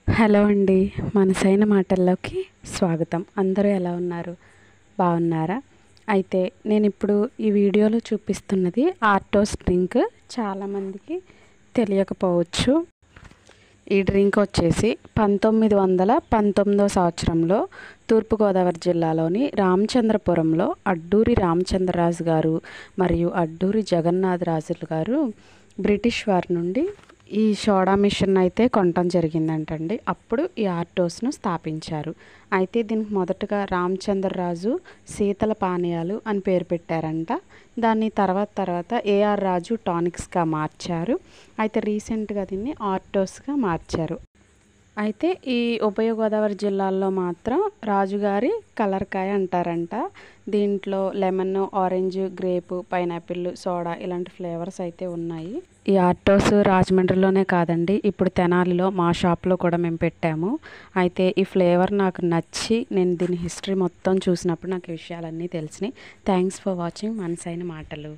Hello అండి. మనసైన మాటల్లోకి స్వాగతం. అందరూ ఎలా ఉన్నారు? బాగున్నారా? అయితే నేను ఇప్పుడు ఈ వీడియోలో చూపిస్తున్నది ఆర్టోస్ డ్రింక్. చాలామందికి తెలియకపోవచ్చు. ఈ డ్రింక్ వచ్చేసి 1919 సంవత్సరంలో తూర్పుగోదావరి జిల్లాలోని రామచంద్రపురంలో అడ్డూరి రామచంద్రరాజు గారు మరియు అడ్డూరి జగన్నాథరాజులు గారు బ్రిటిష్ వారి నుండి ఈ సోడా మిషన్ అయితే కొనటం జరిగిందంటండి. అప్పుడు ఈ ఆర్టోస్ను స్థాపించారు. అయితే దీనికి మొదటగా రామచంద్రరాజు శీతల పానీయాలు అని పేరు పెట్టారంట. దాన్ని తర్వాత ఏఆర్ రాజు టానిక్స్గా మార్చారు. అయితే రీసెంట్గా దీన్ని ఆర్టోస్గా మార్చారు. అయితే ఈ ఉభయ గోదావరి జిల్లాల్లో మాత్రం రాజుగారి కలర్కాయ అంటారంట. దీంట్లో lemon, orange, grape, pineapple, soda ఇలాంటి ఫ్లేవర్స్ అయితే ఉన్నాయి. ఈ ఆర్టోస్ రాజమండ్రిలోనే కాదండి, ఇప్పుడు తెనాలిలో మా షాప్లో కూడా మేము పెట్టాము. అయితే ఈ ఫ్లేవర్ నాకు నచ్చి నేను దీని హిస్టరీ మొత్తం చూసినప్పుడు నాకు ఈ విషయాలన్నీ తెలిసినాయి. థ్యాంక్స్ ఫర్ వాచింగ్ మనసైన మాటలు.